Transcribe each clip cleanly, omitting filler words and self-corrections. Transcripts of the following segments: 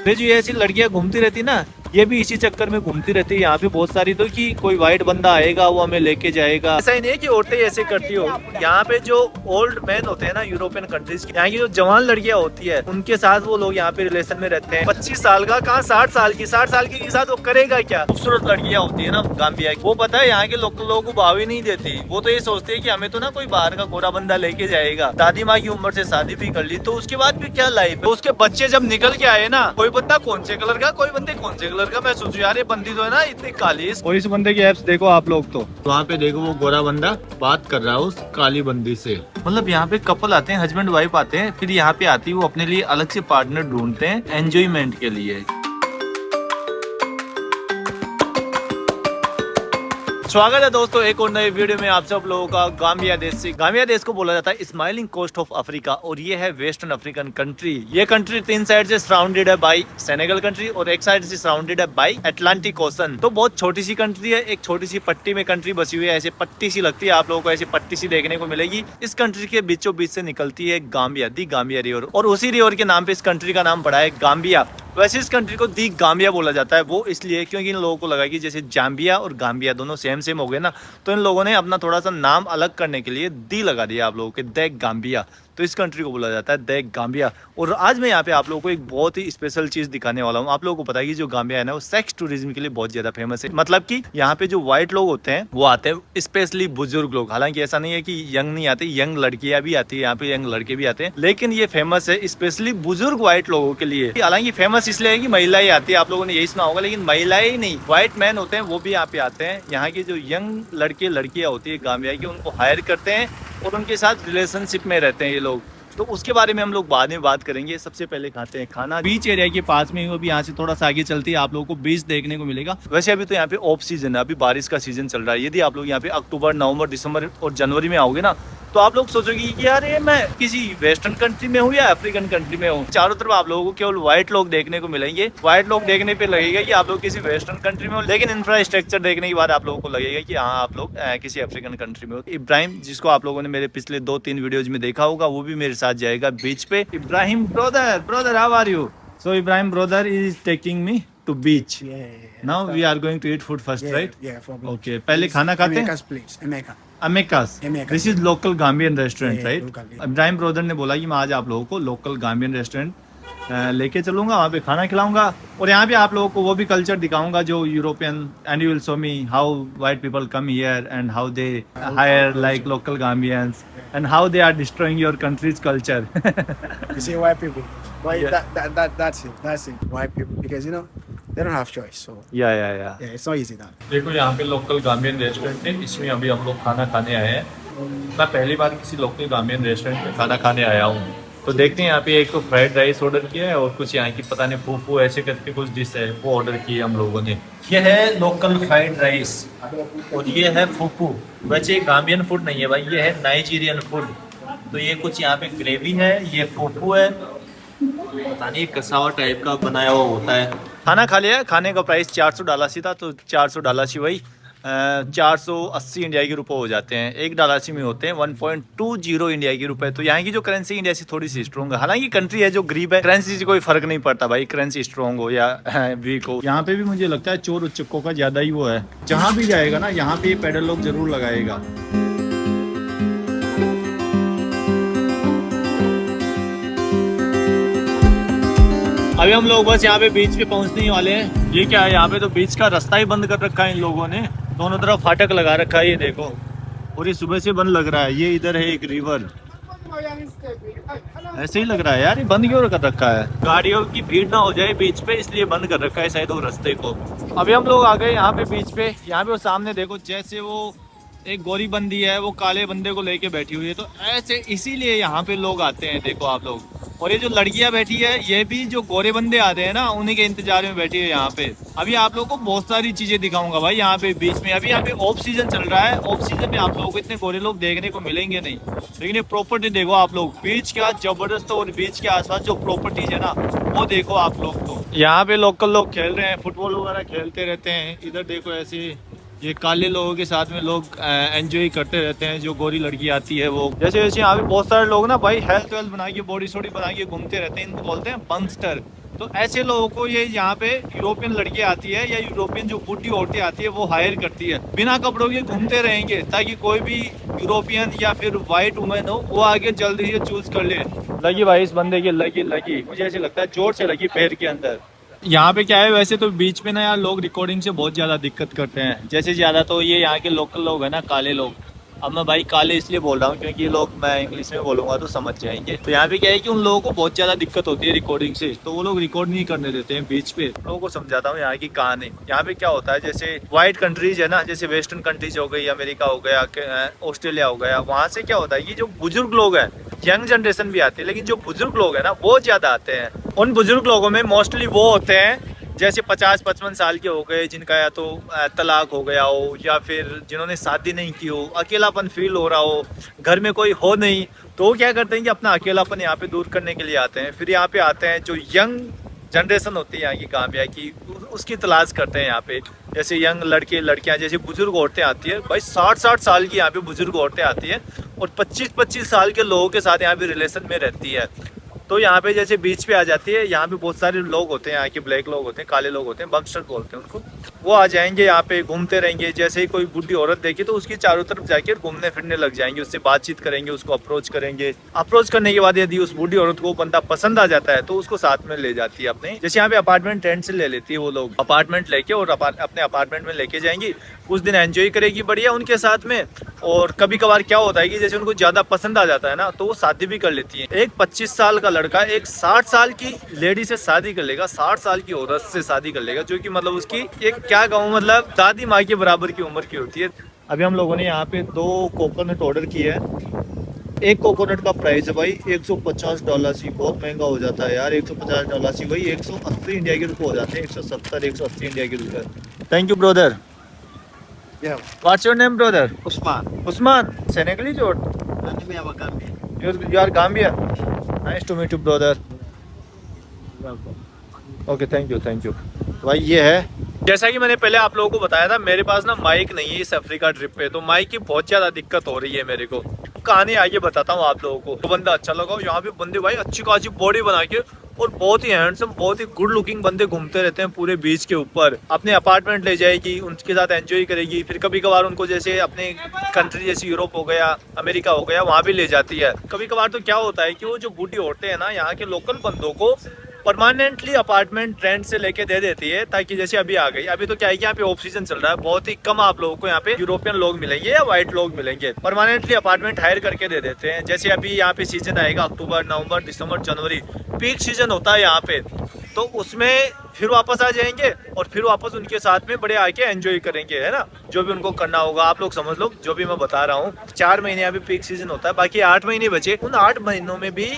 ये जो ऐसी लड़कियां घूमती रहती ना, ये भी इसी चक्कर में घूमती रहती है यहाँ पे बहुत सारी, तो कि कोई व्हाइट बंदा आएगा वो हमें लेके जाएगा। ऐसा ही नहीं है कि औरतें ऐसे करती हो, यहाँ पे जो ओल्ड मैन होते हैं ना यूरोपियन कंट्रीज के, यहाँ की जो जवान लड़कियां होती है उनके साथ वो लोग यहाँ पे रिलेशन में रहते हैं। 25 साल का कहाँ 60 साल की, 60 साल के साथ वो करेगा क्या। खूबसूरत लड़कियां होती है ना गाम्बिया की, वो पता है यहाँ के लोगों को भाव ही नहीं देती। वो तो ये सोचते है कि हमें तो ना कोई बाहर का गोरा बंदा लेके जाएगा। दादी माँ की उम्र से शादी भी कर ली तो उसके बाद भी क्या लाइफ है। तो उसके बच्चे जब निकल के आए ना, कोई बंदा कौन से कलर का, कोई बंदे कौन से कलर का, मैं सोचू यार ये बंदी जो है ना इतनी काली। और इस बंदे की एप्स देखो आप लोग, तो वहाँ पे देखो वो गोरा बंदा बात कर रहा है उस काली बंदी से। मतलब यहाँ पे कपल आते हैं, हस्बैंड वाइफ आते हैं, फिर यहाँ पे आती है वो अपने लिए अलग से पार्टनर ढूंढते हैं एंजॉयमेंट के लिए। स्वागत है दोस्तों एक और नए वीडियो में आप सब लोगों का। गाम्बिया देश से, गाम्बिया देश को बोला जाता है स्माइलिंग कोस्ट ऑफ अफ्रीका, और ये है वेस्टर्न अफ्रीकन कंट्री। ये कंट्री 3 साइड से सराउंडेड है बाई सेनेगल कंट्री और एक साइड से सराउंडेड है बाई अटलांटिक ओशन। तो बहुत छोटी सी कंट्री है, एक छोटी सी पट्टी में कंट्री बसी हुई है। ऐसे पट्टी सी लगती है, आप लोगों को ऐसी पट्टी सी देखने को मिलेगी। इस कंट्री के बीचों बीच से निकलती है गाम्बिया, दी गाम्बिया रिवर, और उसी रिवर के नाम पे इस कंट्री का नाम पड़ा है गाम्बिया। वैसे इस कंट्री को दी गाम्बिया बोला जाता है, वो इसलिए क्योंकि इन लोगों को लगा कि जैसे जाम्बिया और गाम्बिया दोनों सेम सेम हो गए ना, तो इन लोगों ने अपना थोड़ा सा नाम अलग करने के लिए दी लगा दिया आप लोगों के, द गाम्बिया। तो इस कंट्री को बोला जाता है द गाम्बिया। और आज मैं यहाँ पे आप लोगों को एक बहुत ही स्पेशल चीज दिखाने वाला हूँ। आप लोगों को पता है कि जो गाम्बिया है ना वो सेक्स टूरिज्म के लिए बहुत ज्यादा फेमस है। मतलब कि यहाँ पे जो व्हाइट लोग होते हैं वो आते हैं, स्पेशली बुजुर्ग लोग। हालांकि ऐसा नहीं है कि यंग नहीं आते, यंग लड़कियां भी आती है यहाँ पे, यंग लड़के भी आते हैं, लेकिन ये फेमस है स्पेशली बुजुर्ग व्हाइट लोगों के लिए। हालांकि फेमस इसलिए है कि महिलाएं आती है, आप लोगों ने यही सुना होगा, लेकिन महिलाएं ही नहीं, व्हाइट मैन होते हैं वो भी यहाँ पे आते हैं। यहाँ की जो यंग लड़के लड़कियां होती है गाम्बिया की, उनको हायर करते हैं और उनके साथ रिलेशनशिप में रहते हैं ये लोग। तो उसके बारे में हम लोग बाद में बात करेंगे। सबसे पहले खाते हैं खाना। बीच एरिया के पास में ही, वो भी यहाँ से थोड़ा सा आगे चलती है आप लोगों को बीच देखने को मिलेगा। वैसे अभी तो यहाँ पे ऑफ सीजन है, अभी बारिश का सीजन चल रहा है। यदि आप लोग यहाँ पे अक्टूबर, नवंबर, दिसंबर और जनवरी में आओगे ना, तो आप लोग सोचोगे कि यार ये मैं किसी वेस्टर्न कंट्री में हूँ या अफ्रीकन कंट्री में हूँ। चारों तरफ आप लोगों को केवल व्हाइट लोग देखने को मिलेंगे। व्हाइट लोग देखने पे लगेगा कि आप लोग किसी वेस्टर्न कंट्री में हो, लेकिन इंफ्रास्ट्रक्चर देखने के बाद आप लोगों को लगेगा कि हाँ आप लोग किसी अफ्रीकन कंट्री में हो। इब्राहिम, जिसको आप लोगों ने मेरे पिछले 2-3 वीडियोज में देखा होगा, वो भी मेरे साथ जाएगा बीच पे। Ibrahim brother how are you? So Ibrahim brother is taking me to beach. Now we are going to eat food first, right? Okay. पहले खाना खाते हैं? Amekas. This is local Gambian restaurant, right? Ibrahim brother ने बोला कि मैं आज आप लोगों को लोकल गाम्बियन रेस्टोरेंट लेके चलूंगा, वहाँ पे खाना खिलाऊंगा और यहाँ पे आप लोगों को वो भी कल्चर दिखाऊंगा जो European, and you will show me how white people come here and how they hire like local Gambians and how they are destroying your country's culture. You see white people, but that's it. White people, because they don't have choice. So yeah, it's not easy that. देखो यहाँ पे local गाम्बियन restaurant है, इसमें अभी हम लोग खाना खाने आए हैं। मैं पहली बार किसी लोकल गाम्बियन रेस्टोरेंट में खाना खाने आया हूँ। तो देखते हैं यहाँ पे एक तो फ्राइड राइस ऑर्डर किया है और कुछ यहाँ की पता नहीं फूफू ऐसे करके कुछ डिश है वो ऑर्डर की है हम लोगों ने। ये है लोकल फ्राइड राइस और ये है फूफू। वैसे गाम्बियन फूड नहीं है भाई, ये है नाइजीरियन फूड। तो ये कुछ यहाँ पे ग्रेवी है, ये फूफू है, पता नहीं कसावा टाइप का बनाया हुआ होता है। खाना खा लिया, खाने का प्राइस $400 था, तो $400 वही 480 इंडिया के रुपए हो जाते हैं। $1 में होते हैं 1.20 इंडिया के रुपए। तो यहाँ की जो करेंसी इंडिया से थोड़ी सी स्ट्रॉन्ग है। हालांकि कंट्री है जो गरीब है, करेंसी से कोई फर्क नहीं पड़ता भाई, करेंसी स्ट्रॉन्ग हो या वीक हो। यहाँ पे भी मुझे लगता है चोर उच्चकों का ज्यादा ही वो है। जहाँ भी जाएगा ना यहाँ पे पैडल लोग जरूर लगाएगा। अभी हम लोग बस यहाँ पे बीच पे पहुँचने ही वाले हैं। ये क्या है, यहाँ पे तो बीच का रास्ता ही बंद कर रखा है इन लोगों ने, दोनों तरफ फाटक लगा रखा है। ये देखो पूरी सुबह से बंद लग रहा है। ये इधर है एक रिवर, ऐसे ही लग रहा है यार, ये बंद क्यों कर रखा है? गाड़ियों की भीड़ ना हो जाए बीच पे इसलिए बंद कर रखा है शायद वो रास्ते को। अभी हम लोग आ गए यहाँ पे बीच पे। यहाँ पे वो सामने देखो, जैसे वो एक गोरी बंदी है वो काले बंदे को लेके बैठी हुई है, तो ऐसे इसीलिए यहाँ पे लोग आते हैं। देखो आप लोग, और ये जो लड़कियां बैठी है ये भी जो गोरे बंदे आते हैं ना उन्हीं के इंतजार में बैठी है यहाँ पे। अभी आप लोगों को बहुत सारी चीजें दिखाऊंगा भाई यहाँ पे बीच में। अभी यहाँ पे ऑफ सीजन चल रहा है, ऑफ सीजन में आप लोगों को इतने गोरे लोग देखने को मिलेंगे नहीं, लेकिन ये प्रॉपर्टी देखो आप लोग, बीच क्या जबरदस्त। और बीच के आसपास जो प्रॉपर्टीज है ना वो देखो आप लोग। तो यहाँ पे लोकल लोग खेल रहे हैं, फुटबॉल वगैरह खेलते रहते हैं। इधर देखो ऐसे ये काले लोगों के साथ में लोग एंजॉय करते रहते हैं। जो गोरी लड़की आती है वो, जैसे जैसे यहाँ पे बहुत सारे लोग ना भाई हेल्थ वेल्थ बना के बॉडी शॉडी बना के घूमते रहते हैं, इनको बोलते हैं बंगस्टर। तो ऐसे लोगों को ये यहाँ पे यूरोपियन लड़की आती है या यूरोपियन जो बुढ़ी औरतें आती है वो हायर करती है। बिना कपड़ों के घूमते रहेंगे ताकि कोई भी यूरोपियन या फिर वाइट वुमेन हो वो आगे जल्दी से चूज कर ले। लगी भाई इस बंदे की, लगी मुझे ऐसे लगता है जोर से लगी पैर के अंदर। यहाँ पे क्या है वैसे तो बीच में ना यार लोग रिकॉर्डिंग से बहुत ज्यादा दिक्कत करते हैं। जैसे ज्यादा तो ये यहाँ के लोकल लोग हैं ना, काले लोग। अब मैं भाई काले इसलिए बोल रहा हूँ क्योंकि ये लोग, मैं इंग्लिश में बोलूंगा तो समझ जाएंगे। तो यहाँ पे क्या है कि उन लोगों को बहुत ज्यादा दिक्कत होती है रिकॉर्डिंग से, तो वो लोग रिकॉर्ड नहीं करने देते हैं बीच पे। लोगों को समझाता हूँ यहाँ की कहानी। यहाँ पे क्या होता है, जैसे व्हाइट कंट्रीज है ना, जैसे वेस्टर्न कंट्रीज हो गई, अमेरिका हो गया, ऑस्ट्रेलिया हो गया, वहाँ से क्या होता है कि जो बुजुर्ग लोग हैं, यंग जनरेशन भी आती है, लेकिन जो बुजुर्ग लोग हैं ना वो ज्यादा आते हैं। उन बुजुर्ग लोगों में मोस्टली वो होते हैं जैसे 50-55 साल के हो गए, जिनका या तो तलाक हो गया हो या फिर जिन्होंने शादी नहीं की हो, अकेलापन फील हो रहा हो, घर में कोई हो नहीं, तो वो क्या करते हैं कि अपना अकेलापन यहाँ पे दूर करने के लिए आते हैं। फिर यहाँ पे आते हैं जो यंग जनरेशन होती है यहाँ की गांबिया की, उसकी तलाश करते हैं यहाँ पे। जैसे यंग लड़के लड़कियाँ, जैसे बुजुर्ग औरतें आती है भाई, 60-60 साल की यहाँ पे बुजुर्ग औरतें आती है और 25-25 साल के लोगों के साथ यहाँ पे रिलेशन में रहती है। तो यहाँ पे जैसे बीच पे आ जाती है, यहाँ पे बहुत सारे लोग होते हैं, यहाँ के ब्लैक लोग होते हैं, काले लोग होते हैं, बंगस्टर बोलते हैं उनको। वो आ जाएंगे यहाँ पे, घूमते रहेंगे। जैसे ही कोई बुढ़ी औरत देखी तो उसकी चारों तरफ जाके घूमने फिरने लग जाएंगे, उससे बातचीत करेंगे, उसको अप्रोच करेंगे। अप्रोच करने के बाद यदि उस बुढ़ी औरत को बंदा पसंद आ जाता है तो उसको साथ में ले जाती है अपने। जैसे यहाँ पे अपार्टमेंट रेंट से ले लेती है वो लोग, अपार्टमेंट लेके और अपने अपार्टमेंट में लेके जाएंगी। कुछ दिन एंजॉय करेगी बढ़िया उनके साथ में। और कभी कभार क्या होता है कि जैसे उनको ज्यादा पसंद आ जाता है ना तो वो शादी भी कर लेती है। एक 25 साल का लड़का एक 60 साल की लेडी से शादी कर लेगा, 60 साल की औरत से शादी कर लेगा, जो कि मतलब उसकी एक क्या कहूँ, मतलब दादी माँ के बराबर की उम्र की होती है। अभी हम लोगों ने यहाँ पे 2 कोकोनट ऑर्डर किए हैं। एक कोकोनट का प्राइस है भाई $150 ही, बहुत महंगा हो जाता है यार। $150 ही वही 180 इंडिया के रुपए हो जाते हैं, 170-180 इंडिया के रुपए। Thank you brother. Yeah. What's your name, brother? Usman. Usman, Senegalese or Let me have a Gambia. you are Gambia? Nice to meet you, brother. Okay, thank you. भाई ये है, जैसा कि मैंने पहले आप लोगों को बताया था, मेरे पास ना माइक नहीं है इस अफ्रीका ट्रिप पे, तो माइक की बहुत ज्यादा दिक्कत हो रही है मेरे को। कहानी आगे बताता हूँ आप लोगों को। तो बंदा अच्छा लगा, यहाँ पे बंदे भाई अच्छी खासी बॉडी बना के और बहुत ही हैंडसम, बहुत ही गुड लुकिंग बंदे घूमते रहते हैं पूरे बीच के ऊपर। अपने अपार्टमेंट ले जाएगी, उनके साथ एंजॉय करेगी। फिर कभी कभार उनको जैसे अपने कंट्री जैसे यूरोप हो गया, अमेरिका हो गया, वहाँ भी ले जाती है। कभी कभार तो क्या होता है कि वो जो बूढ़ी औरतें हैं ना, यहाँ के लोकल बंदों को परमानेंटली अपार्टमेंट रेंट से लेके दे देती है, ताकि जैसे अभी आ गई। अभी तो क्या है कि यहाँ पे ऑफ सीजन चल रहा है, बहुत ही कम आप लोगों को यहाँ पे यूरोपियन लोग मिलेंगे या व्हाइट लोग मिलेंगे। परमानेंटली अपार्टमेंट हायर करके दे देते हैं। जैसे अभी यहाँ पे सीजन आएगा अक्टूबर, नवंबर, दिसंबर, जनवरी, पीक सीजन होता है यहाँ पे, तो उसमें फिर वापस आ जाएंगे और फिर वापस उनके साथ में बड़े आके एंजॉय करेंगे, है ना। जो भी उनको करना होगा, आप लोग समझ लो जो भी मैं बता रहा हूँ। 4 महीने यहाँ पे पीक सीजन होता है, बाकी 8 महीने बचे। उन 8 महीनों में भी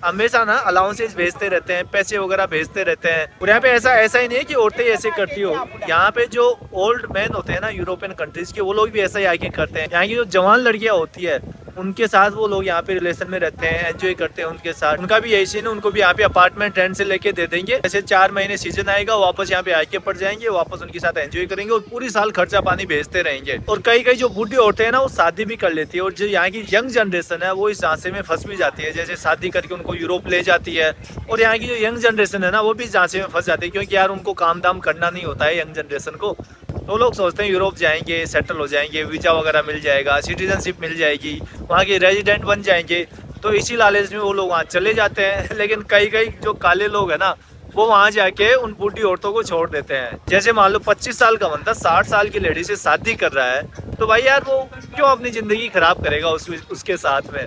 हमेशा ना अलाउंसेस भेजते रहते हैं, पैसे वगैरह भेजते रहते हैं। और यहाँ पे ऐसा ही नहीं है कि औरतें ऐसे करती हो। यहाँ पे जो ओल्ड मैन होते हैं ना यूरोपियन कंट्रीज के, वो लोग भी ऐसा ही आके करते हैं। यहाँ की जो जवान लड़कियां होती है उनके साथ वो लोग यहाँ पे रिलेशन में रहते हैं, एंजॉय करते हैं उनके साथ। उनका भी यही सीन है, उनको भी यहाँ पे अपार्टमेंट रेंट से लेके दे देंगे। जैसे 4 महीने सीजन आएगा, वापस यहाँ पे आके पड़ जाएंगे, वापस उनके साथ एंजॉय करेंगे और पूरी साल खर्चा पानी भेजते रहेंगे। और कई जो बूढ़ी औरतें हैं ना, वो शादी भी कर लेती है। और जो यहाँ की यंग जनरेशन है वो इस झांसे में फंस भी जाती है। जैसे शादी करके उनको यूरोप ले जाती है, और यहाँ की जो यंग जनरेशन है ना वो भी इस झांसे में फंस जाती है, क्योंकि यार उनको काम दाम करना नहीं होता है यंग जनरेशन को। तो लोग सोचते हैं यूरोप जाएंगे, सेटल हो जाएंगे, वीजा वगैरह मिल जाएगा, सिटीजनशिप मिल जाएगी, वहाँ के रेजिडेंट बन जाएंगे। तो इसी लालच में वो लोग वहाँ चले जाते हैं। लेकिन कई जो काले लोग हैं ना, वो वहाँ जाके उन बूढ़ी औरतों को छोड़ देते हैं। जैसे मान लो 25 साल का बंदा 60 साल की लेडी से शादी कर रहा है, तो भाई यार वो क्यों अपनी जिंदगी खराब करेगा उसके साथ में।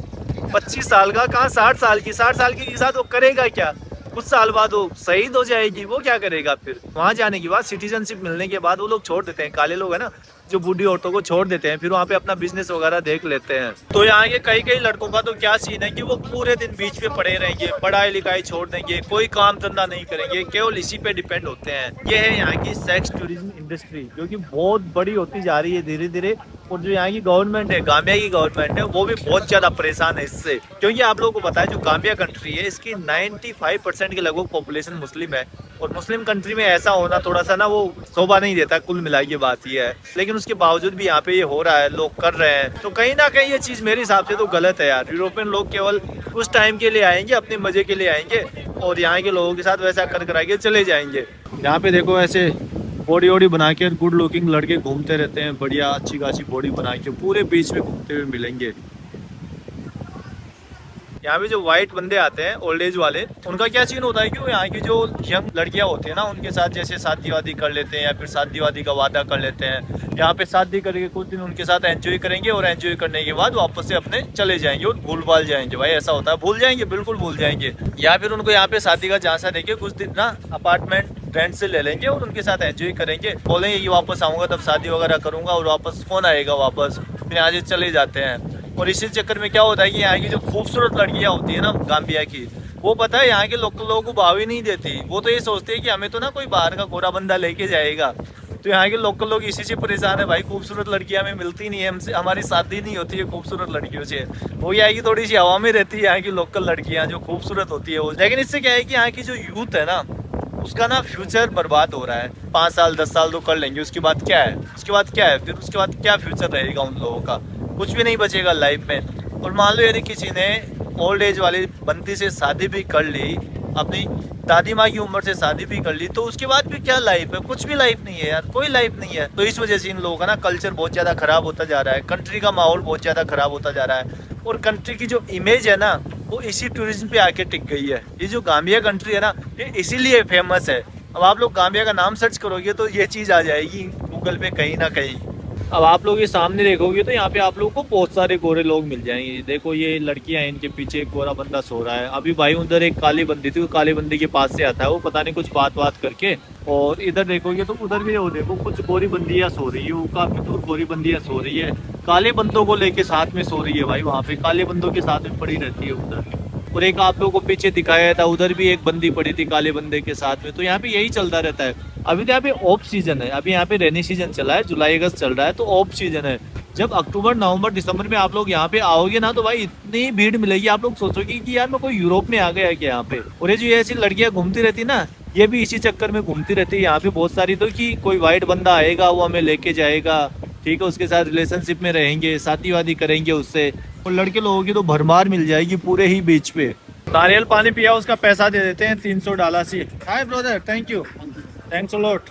25 साल का कहाँ 60 साल की, 60 साल की के साथ वो करेगा क्या? कुछ साल बाद वो शहीद हो जाएगी, वो क्या करेगा फिर। वहाँ जाने के बाद, सिटीजनशिप मिलने के बाद वो लोग छोड़ देते हैं, काले लोग है ना, जो बूढ़ी औरतों को छोड़ देते हैं, फिर वहाँ पे अपना बिजनेस वगैरह देख लेते हैं। तो यहाँ के कई लड़कों का तो क्या सीन है कि वो पूरे दिन बीच पे पड़े रहेंगे, पढ़ाई लिखाई छोड़ देंगे, कोई काम धंधा नहीं करेंगे, केवल इसी पे डिपेंड होते हैं। ये है यहाँ की सेक्स टूरिज्म इंडस्ट्री, जो कि बहुत बड़ी होती जा रही है धीरे धीरे। और जो यहाँ की गवर्नमेंट है, गाम्बिया की गवर्नमेंट है, वो भी बहुत ज्यादा परेशान है इससे। क्योंकि आप लोगों को पता है जो गाम्बिया कंट्री है, इसकी 95% के लगभग पॉपुलेशन मुस्लिम है। और मुस्लिम कंट्री में ऐसा होना थोड़ा सा ना वो शोभा नहीं देता, कुल मिलाई ये बात ये है। लेकिन उसके बावजूद भी यहाँ पे ये हो रहा है, लोग कर रहे हैं, तो कहीं ना कहीं ये चीज़ मेरे हिसाब से तो गलत है यार। यूरोपियन लोग केवल कुछ टाइम के लिए आएंगे, अपने मजे के लिए आएंगे और यहाँ के लोगों के साथ वैसा कर कराएंगे चले जाएंगे। यहाँ पे देखो ऐसे बॉडी वॉडी बना के गुड लुकिंग लड़के घूमते रहते हैं, बढ़िया अच्छी खासी बॉडी बना के पूरे बीच में घूमते हुए मिलेंगे। यहाँ पे जो व्हाइट बंदे आते हैं ओल्ड एज वाले, उनका क्या सीन होता है कि वो यहाँ की जो यंग लड़कियाँ होती हैं ना, उनके साथ जैसे शादी वादी कर लेते हैं या फिर शादी वादी का वादा कर लेते हैं। यहाँ पे शादी करके कुछ दिन उनके साथ एंजॉय करेंगे और एंजॉय करने के बाद वापस से अपने चले जाएंगे और भूल भाल जाएंगे। भाई ऐसा होता है, भूल जाएंगे, बिल्कुल भूल जाएंगे। या फिर उनको यहाँ पे शादी का झांसा देके कुछ दिन ना अपार्टमेंट रेंट से ले लेंगे और उनके साथ एंजॉय करेंगे, बोलेंगे कि वापस आऊँगा तब शादी वगैरह करूँगा और वापस कौन आएगा वापस, फिर यहाँ से चले जाते हैं। और इसी चक्कर में क्या होता है कि यहाँ की जो खूबसूरत लड़कियाँ होती है ना गाम्बिया की, वो पता है यहाँ के लोगों को भाव ही नहीं देती। वो तो ये सोचते हैं कि हमें तो ना कोई बाहर का गोरा बंदा लेके जाएगा। तो यहाँ के लोकल लोग इसी से परेशान है भाई, खूबसूरत लड़कियाँ हमें मिलती नहीं है, हमसे हमारी शादी नहीं होती है खूबसूरत लड़कियों से। वो यहाँ की थोड़ी सी हवा में रहती है यहाँ की लोकल लड़कियाँ जो खूबसूरत होती है वो। लेकिन इससे क्या है कि यहाँ की जो यूथ है ना, उसका ना फ्यूचर बर्बाद हो रहा है। 5 साल 10 साल तो कर लेंगे, उसके बाद क्या है, उसके बाद क्या है, फिर उसके बाद क्या फ्यूचर रहेगा उन लोगों का, कुछ भी नहीं बचेगा लाइफ में। और मान लो यदि किसी ने ओल्ड एज वाली बंदी से शादी भी कर ली, अपनी दादी माँ की उम्र से शादी भी कर ली, तो उसके बाद भी क्या लाइफ है, कुछ भी लाइफ नहीं है यार, कोई लाइफ नहीं है। तो इस वजह से इन लोगों का ना कल्चर बहुत ज़्यादा खराब होता जा रहा है, कंट्री का माहौल बहुत ज़्यादा खराब होता जा रहा है। और कंट्री की जो इमेज है ना, वो इसी टूरिज्म पे आके टिक गई है। ये जो गाम्बिया कंट्री है ना, ये इसीलिए फेमस है। अब आप लोग गाम्बिया का नाम सर्च करोगे तो ये चीज़ आ जाएगी गूगल पे कहीं ना कहीं। अब आप लोग ये सामने देखोगे तो यहाँ पे आप लोगों को बहुत सारे गोरे लोग मिल जाएंगे। देखो ये लड़कियां हैं, इनके पीछे एक गोरा बंदा सो रहा है। अभी भाई उधर एक काली बंदी थी, वो काली बंदी के पास से आता है, वो पता नहीं कुछ बात करके। और इधर देखोगे तो उधर भी वो देखो कुछ गोरी बंदियां सो रही है, वो काफी दूर गोरी बंदियां सो रही है, काले बंदों को लेके साथ में सो रही है भाई, वहाँ पे काले बंदों के साथ में पड़ी रहती है उधर। और एक आप लोगों को पीछे दिखाया था, उधर भी एक बंदी पड़ी थी काले बंदे के साथ में। तो यहाँ पे यही चलता रहता है। अभी तो यहाँ पे ऑफ सीजन है, अभी यहाँ पे रेनी सीजन चला है, जुलाई अगस्त चल रहा है, तो ऑफ सीजन है। जब अक्टूबर नवंबर दिसंबर में आप लोग यहाँ पे आओगे ना, तो भाई इतनी भीड़ मिलेगी, आप लोग सोचोगे कि यार मैं कोई यूरोप में आ गया है क्या यहाँ पे। और ये जो ऐसी लड़कियां घूमती रहती ना, ये भी इसी चक्कर में घूमती रहती है यहाँ पे बहुत सारी। तो कि कोई वाइट बंदा आएगा, वो हमें लेके जाएगा, ठीक है, उसके साथ रिलेशनशिप में रहेंगे, शादी वादी करेंगे उससे, और लड़के लोगों की तो भरमार मिल जाएगी पूरे ही बीच पे। नारियल पानी पिया, उसका पैसा दे देते हैं $300 सी। Hi brother, thank you, thanks a lot.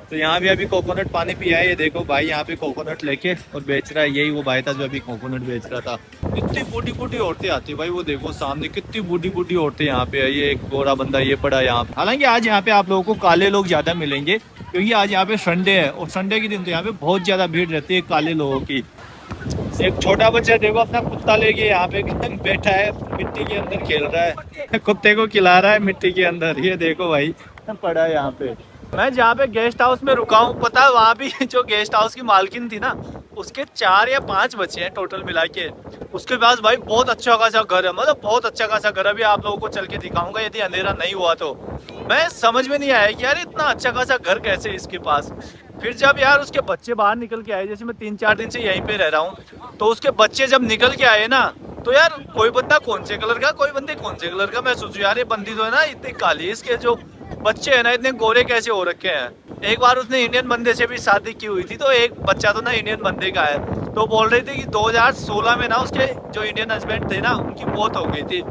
तो यहाँ भी अभी कोकोनट पानी पिया है, ये देखो भाई यहाँ पे कोकोनट लेके और बेच रहा है। यही वो भाई था जो अभी कोकोनट बेच रहा था। कितनी बूढ़ी बूढ़ी औरतें आती है भाई, वो देखो सामने कितनी बूढ़ी बूढ़ी औरतें यहाँ पे है। ये एक गोरा बंदा ये पड़ा यहाँ पे। हालांकि आज यहाँ पे आप लोगों को काले लोग ज्यादा मिलेंगे, क्योंकि आज यहाँ पे संडे है, और संडे के दिन तो यहाँ पे बहुत ज्यादा भीड़ रहती है काले लोगों की। एक छोटा बच्चा देखो अपना कुत्ता लेके यहाँ पे बैठा है, मिट्टी के अंदर खेल रहा है, कुत्ते को खिला रहा है मिट्टी के अंदर। ये देखो भाई पड़ा है यहाँ पे। मैं जहाँ पे गेस्ट हाउस में रुका हूँ, पता है वहाँ भी जो गेस्ट हाउस की मालकिन थी ना, उसके 4 या 5 बच्चे हैं टोटल मिला के। उसके पास भाई बहुत अच्छा खासा घर है, मतलब बहुत अच्छा खासा घर। अभी आप लोगों को चल के दिखाऊंगा यदि अंधेरा नहीं हुआ तो। मैं समझ में नहीं आया कि यार इतना अच्छा खासा घर कैसे इसके पास। फिर जब यार उसके बच्चे बाहर निकल के आए, जैसे मैं 3-4 दिन से यहीं पे रह रहा हूँ, तो उसके बच्चे जब निकल के आए ना, तो यार कोई बंदा कौन से कलर का, कोई बंदे कौन से कलर का। मैं सोचू यार ये बंदी तो है ना इतनी काली, इसके जो बच्चे है ना इतने गोरे कैसे हो रखे हैं। एक बार उसने इंडियन बंदे से भी शादी की हुई थी, तो एक बच्चा तो ना इंडियन बंदे का है। तो बोल रही थी कि 2016 में ना उसके जो इंडियन हस्बैंड थे ना, उनकी मौत हो गई थी।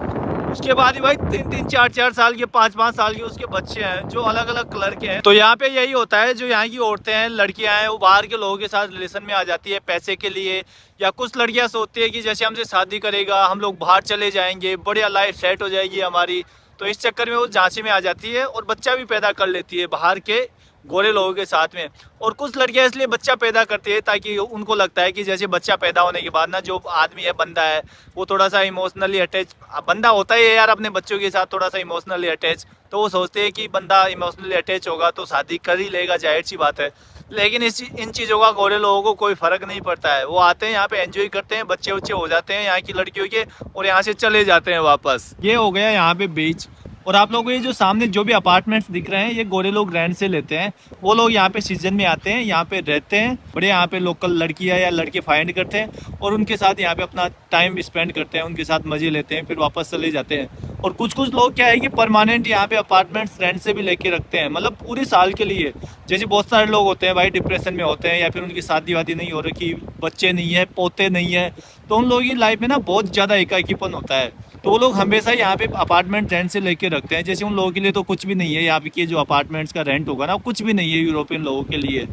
उसके बाद ही भाई 3-3, 4-4 साल के, 5-5 साल के उसके बच्चे हैं जो अलग अलग कलर के हैं। तो यहाँ पे यही होता है, जो यहाँ की औरतें हैं, लड़कियां हैं, वो बाहर के लोगों के साथ रिलेशन में आ जाती है पैसे के लिए। या कुछ लड़कियां सोचती है कि जैसे हमसे शादी करेगा, हम लोग बाहर चले जाएंगे, बढ़िया लाइफ सेट हो जाएगी हमारी। तो इस चक्कर में वो झांसे में आ जाती है और बच्चा भी पैदा कर लेती है बाहर के गोरे लोगों के साथ में। और कुछ लड़कियां इसलिए बच्चा पैदा करती है ताकि उनको लगता है कि जैसे बच्चा पैदा होने के बाद ना जो आदमी है, बंदा है, वो थोड़ा सा इमोशनली अटैच बंदा होता ही है यार अपने बच्चों के साथ, थोड़ा सा इमोशनली अटैच। तो वो सोचते हैं कि बंदा इमोशनली अटैच होगा तो शादी कर ही लेगा, जाहिर सी बात है। लेकिन इन चीज़ों का गोरे लोगों को कोई फ़र्क नहीं पड़ता है। वो आते हैं यहाँ पे एंजॉय करते हैं, बच्चे उच्चे हो जाते हैं यहाँ की लड़कियों के, और यहाँ से चले जाते हैं वापस। ये हो गया यहाँ पे बीच। और आप लोगों को ये जो सामने जो भी अपार्टमेंट्स दिख रहे हैं ये गोरे लोग रेंट से लेते हैं। वो लोग यहाँ पे सीजन में आते हैं, यहाँ पे रहते हैं, बड़े यहाँ पे लोकल लड़कियाँ या लड़के फाइंड करते हैं और उनके साथ यहाँ पे अपना टाइम स्पेंड करते हैं, उनके साथ मजे लेते हैं, फिर वापस चले जाते हैं। और कुछ कुछ लोग क्या है कि परमानेंट यहाँ पे अपार्टमेंट्स रेंट से भी लेके रखते हैं, मतलब पूरे साल के लिए। जैसे बहुत सारे लोग होते हैं भाई डिप्रेशन में होते हैं या फिर उनकी शादी वादी नहीं हो रखी, बच्चे नहीं है, पोते नहीं है, तो उन लोगों की लाइफ में ना बहुत ज़्यादा एकाकीपन होता है। तो वो लोग हमेशा यहाँ पे अपार्टमेंट रेंट से लेके रखते हैं। जैसे उन लोगों के लिए तो कुछ भी नहीं है, यहाँ पे के जो अपार्टमेंट्स का रेंट होगा ना कुछ भी नहीं है यूरोपियन लोगों के लिए।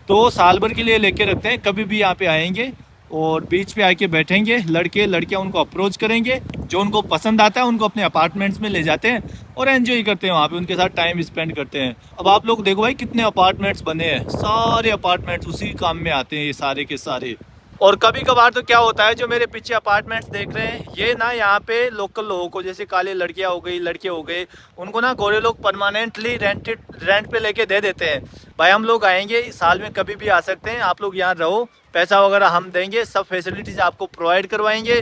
तो साल भर के लिए लेके रखते हैं, कभी भी यहाँ पे आएंगे और बीच पे आके बैठेंगे, लड़के लड़कियाँ उनको अप्रोच करेंगे, जो उनको पसंद आता है उनको अपने अपार्टमेंट्स में ले जाते हैं और एंजॉय करते हैं, वहाँ पे उनके साथ टाइम स्पेंड करते हैं। अब आप लोग देखो भाई कितने अपार्टमेंट्स बने हैं, सारे अपार्टमेंट्स उसी काम में आते हैं ये सारे के सारे। और कभी कभार तो क्या होता है, जो मेरे पीछे अपार्टमेंट्स देख रहे हैं ये ना यहाँ पे लोकल लोगों को, जैसे काले लड़कियाँ हो गई, लड़के हो गए, उनको ना गोरे लोग परमानेंटली रेंट पे लेके दे देते हैं। भाई हम लोग आएंगे, साल में कभी भी आ सकते हैं, आप लोग यहाँ रहो, पैसा वगैरह हम देंगे, सब फैसिलिटीज़ आपको प्रोवाइड करवाएंगे,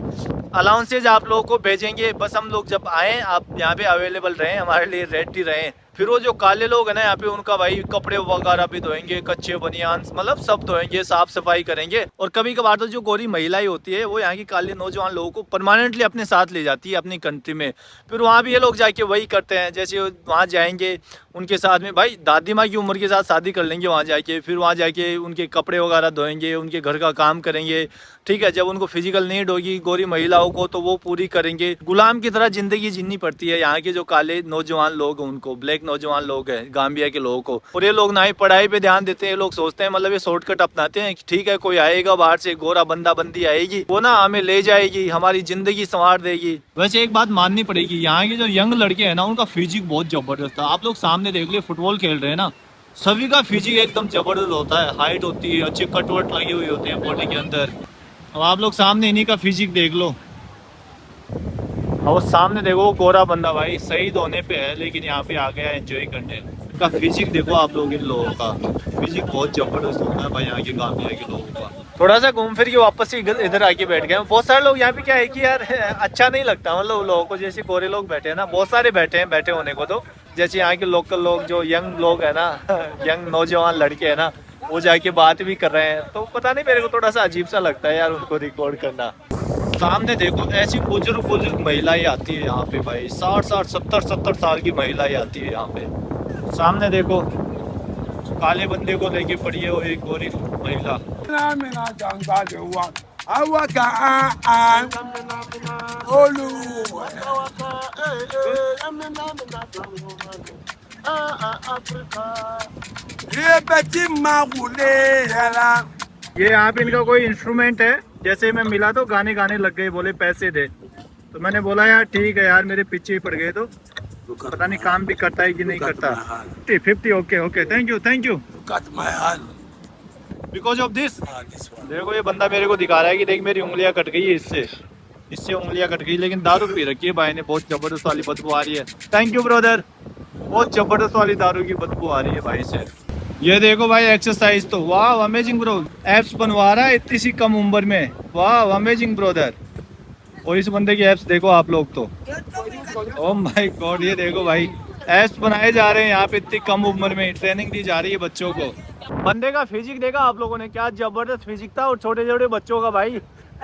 अलाउंसेज आप लोगों को भेजेंगे, बस हम लोग जब आएँ आप यहाँ पे अवेलेबल रहें, हमारे लिए रेडी रहें। फिर वो जो काले लोग हैं ना यहाँ पे, उनका भाई कपड़े वगैरह भी धोएंगे, कच्चे बनियान मतलब सब धोएंगे, साफ सफाई करेंगे। और कभी कभार तो जो गोरी महिलाएं होती है वो यहाँ की काले नौजवान लोगों को परमानेंटली अपने साथ ले जाती है अपनी कंट्री में। फिर वहाँ भी ये लोग जाके वही करते हैं, जैसे वहाँ जाएंगे उनके साथ में भाई दादी माँ की उम्र के साथ शादी कर लेंगे वहाँ जाके, फिर वहाँ जाके उनके कपड़े वगैरह धोएंगे, उनके घर का काम करेंगे, ठीक है। जब उनको फिजिकल नीड होगी गोरी महिलाओं को तो वो पूरी करेंगे। गुलाम की तरह जिंदगी जीनी पड़ती है यहाँ के जो काले नौजवान लोग हैं उनको, ब्लैक नौजवान लोग हैं गाम्बिया के लोगों को। और ये लोग ना ही पढ़ाई पे ध्यान देते हैं, ये लोग सोचते हैं मतलब ये शॉर्टकट अपनाते हैं, ठीक है कोई आएगा बाहर से, गोरा बंदा बंदी आएगी, वो ना हमें ले जाएगी, हमारी जिंदगी संवार देगी। वैसे एक बात माननी पड़ेगी, यहाँ के जो यंग लड़के हैं ना उनका फिजिक बहुत जबरदस्त है। आप लोग सामने देख लीजिए, फुटबॉल खेल रहे हैं ना, सभी का फिजिक एकदम जबरदस्त होता है, हाइट होती है, अच्छे कटवट लगे हुए होते हैं बॉडी के अंदर। अब आप लोग सामने इन्हीं का फिजिक देख लो, और सामने देखो गोरा बंदा भाई शहीद होने पे है लेकिन यहाँ पे आ गया एंजॉय करने। का फिजिक देखो आप लोग, इन लोगों का फिजिक बहुत जबरदस्त होता है भाई यहाँ के गाम्बिया के लोगों का। थोड़ा सा घूम फिर के वापस से इधर आके बैठ गए। बहुत सारे लोग यहाँ पे क्या है कि यार अच्छा नहीं लगता, मतलब लोगों को जैसे गोरे लोग बैठे हैं ना, बहुत सारे बैठे हैं, बैठे होने को तो जैसे यहाँ के लोकल लोग जो यंग लोग है ना, यंग नौजवान लड़के है ना, वो जाके बात भी कर रहे हैं, तो पता नहीं मेरे को थोड़ा सा अजीब सा लगता है यार उनको रिकॉर्ड करना। सामने देखो ऐसी बुजुर्ग महिलाएं आती है यहाँ पे भाई, 60 70 साल की महिलाएं आती है यहाँ पे। सामने देखो काले बंदे को लेके पड़ी है वो एक गोरी महिला। ये यहाँ पे इनका कोई इंस्ट्रूमेंट है, जैसे मैं मिला तो गाने गाने लग गए, बोले पैसे दे, तो मैंने बोला यार ठीक है यार, मेरे पीछे ही पड़ गए, तो पता नहीं काम भी करता है कि नहीं करता। 50 okay thank you because of this. देखो ये बंदा मेरे को दिखा रहा है कि देख मेरी उंगलियां कट गई है, इससे उंगलियां कट गई, लेकिन दारू पी रखी है भाई ने, बहुत जबरदस्त वाली बदबू आ रही है। थैंक यू ब्रदर, बहुत जबरदस्त वाली दारू की बदबू आ रही है भाई से। ये देखो भाई एक्सरसाइज तो वाह अमेजिंग ब्रो, एप्स बनवा रहा है इतनी सी कम उम्र में, वाह अमेजिंग ब्रदर। और इस बंदे की एप्स देखो आप लोग तो, ओह माय गॉड, ये देखो भाई एप्स बनाए जा रहे हैं यहाँ पे इतनी कम उम्र में, ट्रेनिंग दी जा रही है बच्चों को। बंदे का फिजिक देखा आप लोगों ने, क्या जबरदस्त फिजिक था, और छोटे छोटे बच्चों का भाई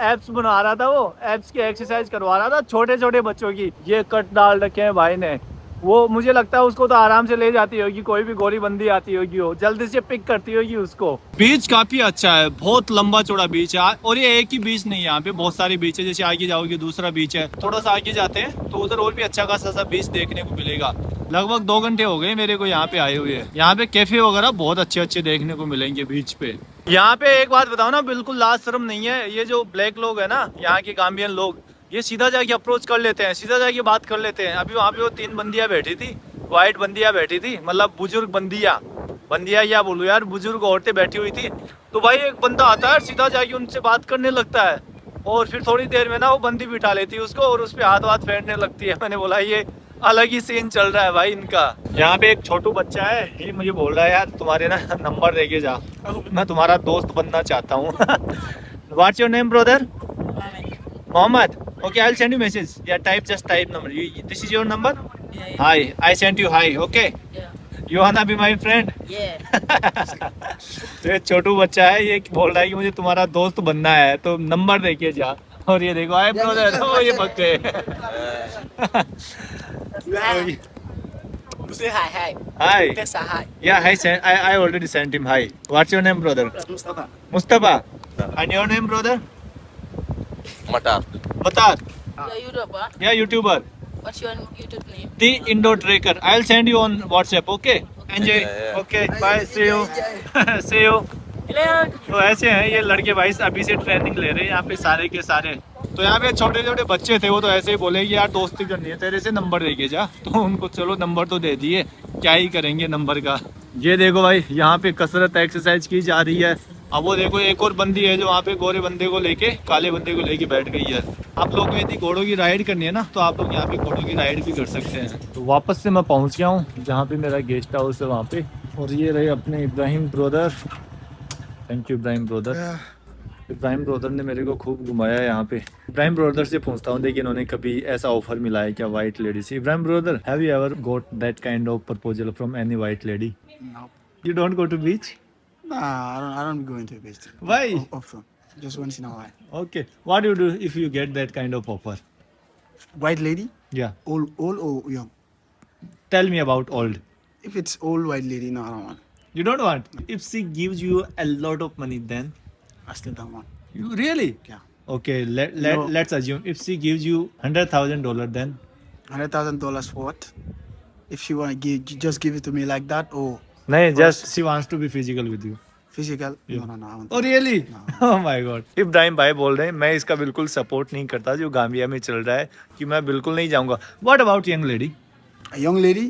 एप्स बना रहा था, वो एप्स की एक्सरसाइज करवा रहा था छोटे छोटे बच्चों की। ये कट डाल रखे हैं भाई ने, वो मुझे लगता है उसको तो आराम से ले जाती होगी, कोई भी गोरी बंदी आती होगी वो जल्दी से पिक करती होगी उसको। बीच काफी अच्छा है, बहुत लंबा चौड़ा बीच है, और ये एक ही बीच नहीं है, यहाँ पे बहुत सारे बीच है। जैसे आगे जाओगे दूसरा बीच है, थोड़ा सा आगे जाते हैं तो उधर और भी अच्छा खासा सा बीच देखने को मिलेगा। लगभग 2 घंटे हो गए मेरे को यहाँ पे आए हुए। यहाँ पे कैफे वगैरह बहुत अच्छे देखने को मिलेंगे बीच पे। यहाँ पे एक बात बताओ ना, बिल्कुल लाज शर्म नहीं है, ये जो ब्लैक लोग है ना यहाँ के गाम्बियन लोग, ये सीधा जाके अप्रोच कर लेते हैं, सीधा जाके बात कर लेते हैं। अभी वहाँ पे वो 3 बंदियाँ बैठी थी, वाइट बंदियाँ बैठी थी, मतलब बुजुर्ग बंदियाँ या बोलूँ यार, बुजुर्ग औरतें बैठी हुई थी। तो भाई एक बंदा आता है सीधा जाके उनसे बात करने लगता है, और फिर थोड़ी देर में ना वो बंदी बिठा लेती है उसको और उस पर हाथ फेरने लगती है। मैंने बोला ये अलग ही सीन चल रहा है भाई इनका। यहाँ पे एक छोटू बच्चा है, ये मुझे बोल रहा है यार तुम्हारे ना नंबर देके जा, मैं तुम्हारा दोस्त बनना चाहता हूँ। What's your name brother? Mohammed. Okay, I'll send you message. Yeah, just type number. This is your number? Hi, I sent you hi. Okay. Yeah. You wanna be my friend? Yeah. तो ये छोटू बच्चा है, ये बोल रहा है कि मुझे तुम्हारा दोस्त बनना है, तो नंबर देके जा। और ये देखो, हाय ब्रदर, ओ ये भग गए। You say hi, hi. Hi. That's a hi. Yeah, I already sent him hi. What's your name, brother? Mustafa. Mustafa. And your name, brother? Matar. Matar. You're YouTuber. Yeah, YouTuber. What's your YouTube name? The Indo Tracker. I'll send you on WhatsApp. Okay. Enjoy. Yeah. Okay. Bye. See you. See you. Hello. तो ऐसे हैं ये लड़के भाई, अभी से training ले रहे हैं यहाँ पे सारे के सारे। तो यहाँ पे छोटे छोटे बच्चे थे, वो तो ऐसे ही बोले कि यार दोस्ती करनी है तेरे से, नंबर दे के जा। तो उनको चलो नंबर तो दे दिए, क्या ही करेंगे नंबर का। ये देखो भाई, यहाँ पे कसरत एक्सरसाइज की जा रही है। अब वो देखो एक और बंदी है जो वहाँ पे गोरे बंदे को लेके काले बंदे को लेके बैठ गई है। आप लोग को यदि घोड़ों की राइड करनी है ना, तो आप लोग यहाँ पे घोड़ों की राइड भी कर सकते हैं। तो वापस से मैं पहुँच गया हूँ जहाँ पे मेरा गेस्ट हाउस है वहाँ पे, और ये रहे अपने Ibrahim brother. Thank you Ibrahim brother. Ibrahim brother ने मेरे को खूब घुमाया यहाँ पे। इब्राहिम ब्रदर से पूछता हूँ देखिए इन्होंने कभी ऐसा ऑफर मिला है क्या वाइट लेडी से। Ibrahim brother, have you ever got that kind of proposal from any white lady? No. You don't go to beach? Nah, I don't go into beach. Why? Often. Just once in a while. Okay, what do you do if you get that kind of offer? White lady, Yeah, old or young? tell me about old. If it's old white lady, no, I don't want. You don't want? If she gives you a lot of money, then I still don't want. you really? Yeah. Okay, No. let's assume if she gives you $100,000, then $100,000 for what? If she wanna give, just give it to me like that, or no, First- just she wants to be physical with you. physical? Yeah. No, I don't. Oh really? Oh my God. Ibrahim भाई बोल रहे हैं मैं इसका बिल्कुल support नहीं करता जो गाम्बिया में चल रहा है, कि मैं बिल्कुल नहीं जाऊंगा। What about young lady? A young lady,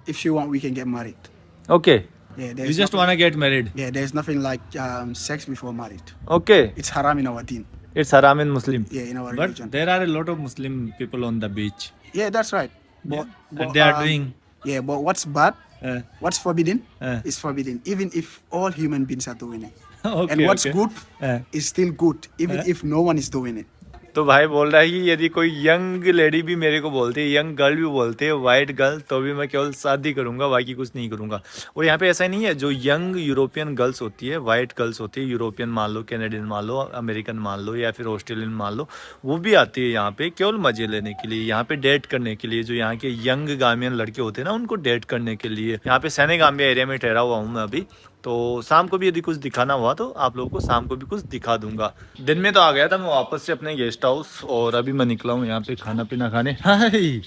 if she want, we can get married. Okay. Yeah, You there's just nothing, wanna get married. yeah, there's nothing like sex before married. Okay. It's haram in our deen. It's haram in Muslim. Yeah, in our But religion. there are a lot of Muslim people on the beach. Yeah, that's right. Yeah. And they are doing. Yeah, but what's bad? Uh, What's forbidden uh, is forbidden, even if all human beings are doing it. okay, And what's okay. good Uh, is still good, even Uh. if no one is doing it. तो भाई बोल रहा है कि यदि कोई young lady भी मेरे को बोलती है, यंग गर्ल भी बोलते हैं, वाइट गर्ल, तो भी मैं केवल शादी करूंगा, बाकी कुछ नहीं करूंगा। और यहाँ पे ऐसा नहीं है, जो यंग यूरोपियन गर्ल्स होती है, वाइट गर्ल्स होती है, यूरोपियन मान लो, कैनेडियन मान लो, अमेरिकन मान लो, या फिर ऑस्ट्रेलियन मान लो, वो भी आती है यहाँ पे केवल मजे लेने के लिए, यहाँ पे डेट करने के लिए। जो यहाँ के यंग गाम्बियन लड़के होते हैं ना, उनको डेट करने के लिए। यहाँ पे सेनेगाम्बिया एरिया में ठहरा हुआ हूँ मैं अभी, तो शाम को भी यदि कुछ दिखाना हुआ तो आप लोगों को शाम को भी कुछ दिखा दूंगा। दिन में तो आ गया था मैं वापस से अपने गेस्ट हाउस, और अभी मैं निकला हूँ यहाँ पे खाना पीना खाने। Hi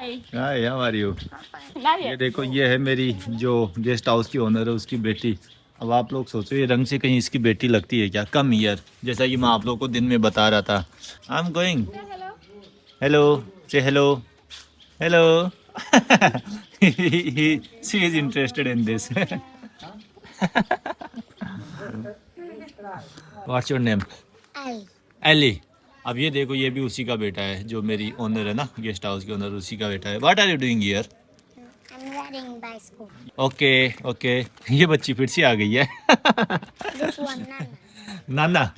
Hi. Hi, how are you? Love ये देखो, ये है मेरी जो गेस्ट हाउस की ओनर है, उसकी बेटी। अब आप लोग सोचो ये रंग से कहीं इसकी बेटी लगती है क्या? कम ईयर, जैसा कि मैं आप लोग को दिन में बता रहा था। I am going. Hello, say hello, hello. She is interested in this. What's your name? Ellie. अब ये देखो, ये भी उसी का बेटा है, जो मेरी ओनर है ना, गेस्ट हाउस की ओनर, उसी का बेटा है। What are you doing here? I'm riding bicycle. Okay okay, ये बच्ची फिर से आ गई है। This one, Nana. Nana,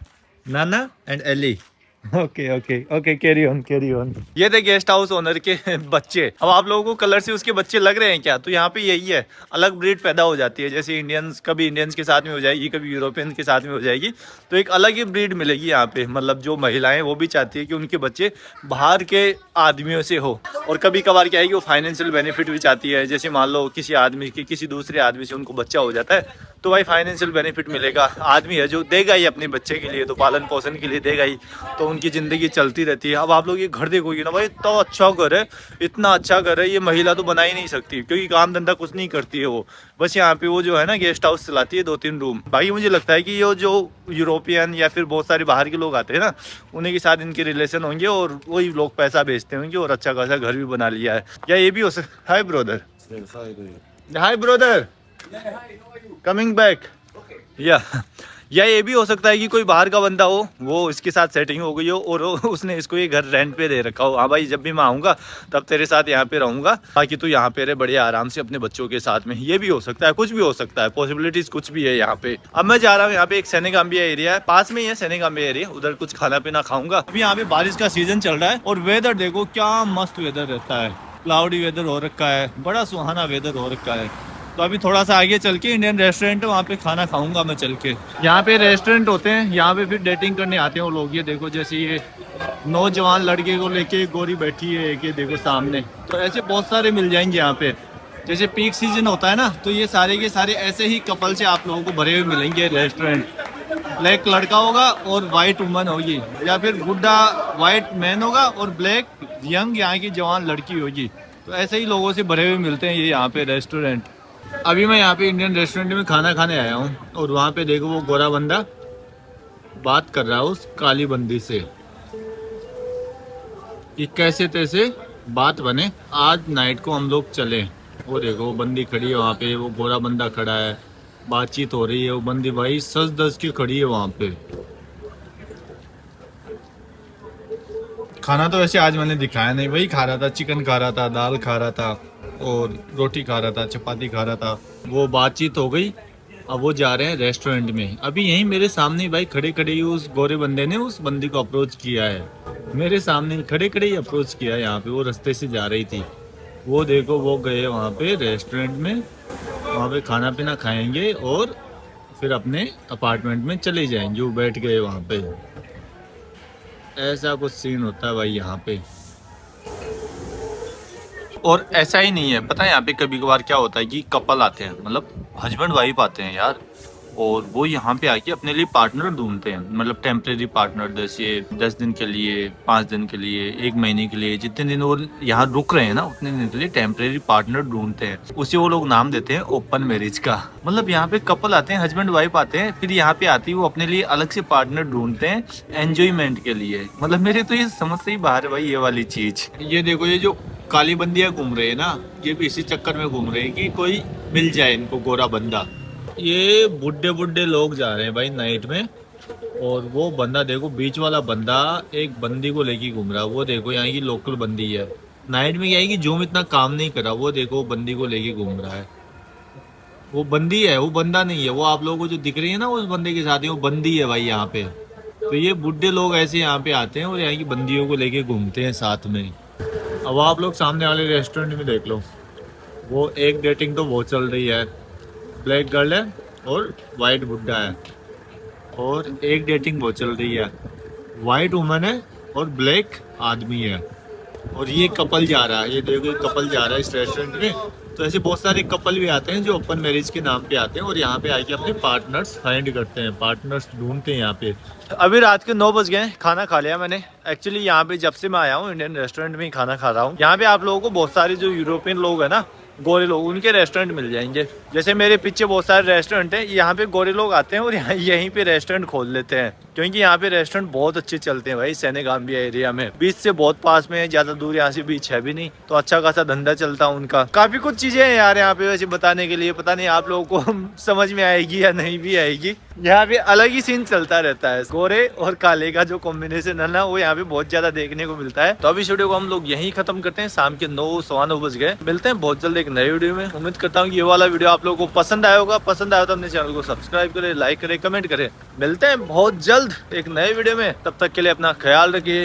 Nana and Ellie. Okay okay okay, carry on carry on. ये थे गेस्ट हाउस ओनर के बच्चे। अब आप लोगों को कलर से उसके बच्चे लग रहे हैं क्या? तो यहाँ पे यही है, अलग ब्रीड पैदा हो जाती है। जैसे इंडियंस कभी इंडियंस के साथ में हो जाएगी, कभी यूरोपियंस के साथ में हो जाएगी, तो एक अलग ही ब्रीड मिलेगी यहाँ पे। मतलब जो महिलाएं वो भी चाहती है कि उनके बच्चे बाहर के आदमियों से हो, और कभी कभार क्या है कि वो फाइनेंशियल बेनिफिट भी चाहती है। जैसे मान लो किसी आदमी के किसी दूसरे आदमी से उनको बच्चा हो जाता है, तो भाई फाइनेंशियल बेनिफिट मिलेगा। आदमी है जो देगा ही अपने बच्चे के लिए, तो पालन पोषण के लिए देगा ही, तो उनकी ज़िंदगी चलती रहती है। अब आप लोग ये घर देखोगे ना भाई, इतना अच्छा घर है, इतना अच्छा घर है, ये महिला तो बना ही नहीं सकती, क्योंकि काम धंधा कुछ नहीं करती है वो। बस यहाँ पे वो जो है ना गेस्ट हाउस चलाती है, 2-3 रूम। बाकी मुझे लगता है कि ये जो यूरोपियन या फिर बहुत सारे बाहर के लोग आते हैं ना, उन्हीं के साथ इनके रिलेशन होंगे, और वही लोग पैसा बेचते होंगे, और अच्छा खासा घर भी बना लिया है। या ये भी हो सकता। Hi brother. Hi brother, coming back. या ये भी हो सकता है कि कोई बाहर का बंदा हो, वो इसके साथ सेटिंग हो गई हो, और उसने इसको ये घर रेंट पे दे रखा हो। हाँ भाई, जब भी मैं आऊँगा तब तेरे साथ यहाँ पे रहूँगा, ताकि तू यहाँ पे रहे बड़े आराम से अपने बच्चों के साथ में। ये भी हो सकता है, कुछ भी हो सकता है, पॉसिबिलिटीज कुछ भी है यहाँ पे। अब मैं जा रहा हूँ यहाँ पे, एक सेनेगाम्बिया एरिया है, पास में ही है सेनेगाम्बिया एरिया, उधर कुछ खाना पीना खाऊंगा। अभी यहाँ पे बारिश का सीजन चल रहा है, और वेदर देखो क्या मस्त वेदर रहता है। क्लाउडी वेदर हो रखा है, बड़ा सुहाना वेदर हो रखा है। तो अभी थोड़ा सा आगे चल के इंडियन रेस्टोरेंट है, वहाँ पे खाना खाऊंगा मैं चल के। यहाँ पे रेस्टोरेंट होते हैं, यहाँ पे फिर डेटिंग करने आते हैं वो लोग। ये देखो जैसे ये नौजवान लड़के को लेके गोरी बैठी है एक, ये देखो सामने। तो ऐसे बहुत सारे मिल जाएंगे यहाँ पे। जैसे पीक सीजन होता है ना, तो ये सारे के सारे ऐसे ही कपल से आप लोगों को भरे हुए मिलेंगे रेस्टोरेंट। ब्लैक लड़का होगा और वाइट वुमन होगी, या फिर बुढ़ा वाइट मैन होगा और ब्लैक यंग यहाँ की जवान लड़की होगी। तो ऐसे ही लोगों से भरे हुए मिलते हैं ये यहाँ पे रेस्टोरेंट। अभी मैं यहाँ पे इंडियन रेस्टोरेंट में खाना खाने आया हूँ, और वहाँ पे देखो वो गोरा बंदा बात कर रहा है उस काली बंदी से कि कैसे तैसे बात बने, आज नाइट को हम लोग चले। वो देखो वो बंदी खड़ी है वहाँ पे, वो गोरा बंदा खड़ा है, बातचीत हो रही है। वो बंदी भाई सज धज के खड़ी है वहाँ पे। खाना तो वैसे आज मैंने दिखाया नहीं, वही खा रहा था, चिकन खा रहा था, दाल खा रहा था और रोटी खा रहा था, चपाती खा रहा था। वो बातचीत हो गई, अब वो जा रहे हैं रेस्टोरेंट में। अभी यहीं मेरे सामने भाई खड़े खड़े ही उस गोरे बंदे ने उस बंदी को अप्रोच किया है, मेरे सामने खड़े खड़े ही अप्रोच किया है। यहाँ पे वो रास्ते से जा रही थी, वो देखो वो गए वहाँ पे रेस्टोरेंट में, वहाँ पे खाना पीना खाएंगे और फिर अपने अपार्टमेंट में चले जाएंगे। वो बैठ गए वहाँ पे। ऐसा कुछ सीन होता है भाई यहाँ पे। और ऐसा ही नहीं है, पता है यहाँ पे कभी कभार क्या होता है कि कपल आते हैं, मतलब हस्बैंड वाइफ आते हैं यार, और वो यहाँ पे आके अपने लिए पार्टनर ढूंढते हैं। मतलब टेम्परेरी पार्टनर, जैसे 10 दिन के लिए, 5 दिन के लिए, 1 महीने के लिए, जितने दिन वो यहाँ रुक रहे हैं ना उतने दिन के लिए टेम्परेरी पार्टनर ढूंढते हैं। उसे वो लोग नाम देते हैं ओपन मैरिज का। मतलब यहाँ पे कपल आते हैं, हस्बैंड वाइफ आते हैं, फिर यहाँ पे आती है वो अपने लिए अलग से पार्टनर ढूंढते हैं एंजॉयमेंट के लिए। मतलब मेरे तो ये समझ से ही बाहर है भाई ये वाली चीज। ये देखो ये जो काली बंदियां घूम रहे हैं ना, ये भी इसी चक्कर में घूम रहे हैं कि कोई मिल जाए इनको गोरा बंदा। ये बुढ़े बुढ़े लोग जा रहे हैं भाई नाइट में, और वो बंदा देखो बीच वाला बंदा एक बंदी को लेके घूम रहा है। वो देखो यहाँ की लोकल बंदी है, नाइट में क्या है कि जो इतना काम नहीं कर रहा, वो देखो बंदी को लेके घूम रहा है। वो बंदी है, वो बंदा नहीं है। वो आप लोगों को जो दिख रही है ना उस बंदे के साथ ही, वो बंदी है भाई यहाँ पे। तो ये बुढ़े लोग ऐसे यहाँ पे आते हैं और यहाँ की बंदियों को लेके घूमते हैं साथ में। अब आप लोग सामने वाले रेस्टोरेंट में देख लो, वो एक डेटिंग तो बहुत चल रही है, ब्लैक गर्ल है और वाइट बुड्ढा है, और एक डेटिंग बहुत चल रही है, वाइट वुमन है और ब्लैक आदमी है। और ये कपल जा रहा है, ये देखो कपल जा रहा है इस रेस्टोरेंट में। तो ऐसे बहुत सारे कपल भी आते हैं जो ओपन मैरिज के नाम पे आते हैं और यहाँ पे आके अपने पार्टनर्स फाइंड करते हैं, पार्टनर्स ढूंढते हैं यहाँ पे। अभी रात के 9 बज गए, खाना खा लिया मैंने। एक्चुअली यहाँ पे जब से मैं आया हूँ इंडियन रेस्टोरेंट में ही खाना खा रहा हूँ। यहाँ पे आप लोगों को बहुत सारे जो यूरोपियन लोग हैं ना, गोरे लोग, उनके रेस्टोरेंट मिल जाएंगे। जैसे मेरे पीछे बहुत सारे रेस्टोरेंट हैं, यहाँ पे गोरे लोग आते हैं और यहाँ यहीं पे रेस्टोरेंट खोल लेते हैं, क्योंकि यहाँ पे रेस्टोरेंट बहुत अच्छे चलते हैं भाई सेनेगाम्बिया एरिया में। बीच से बहुत पास में है, ज्यादा दूर यहाँ से बीच है भी नहीं, तो अच्छा खासा धंधा चलता है उनका। काफी कुछ चीजें हैं यार यहाँ पे वैसे बताने के लिए, पता नहीं आप लोगों को समझ में आएगी या नहीं भी आएगी। यहाँ पे अलग ही सीन चलता रहता है, गोरे और काले का जो कॉम्बिनेशन है ना, वो यहाँ पे बहुत ज्यादा देखने को मिलता है। तो अभी वीडियो को हम लोग यहीं खत्म करते हैं, शाम के 9 सवा 9 बज गए। मिलते हैं बहुत जल्द एक नए वीडियो में। उम्मीद करता हूँ ये वाला वीडियो आप लोगों को पसंद आया होगा। पसंद आया तो अपने चैनल को सब्सक्राइब करें, लाइक करें, कमेंट करें। मिलते हैं बहुत जल्द एक नए वीडियो में, तब तक के लिए अपना ख्याल रखिए।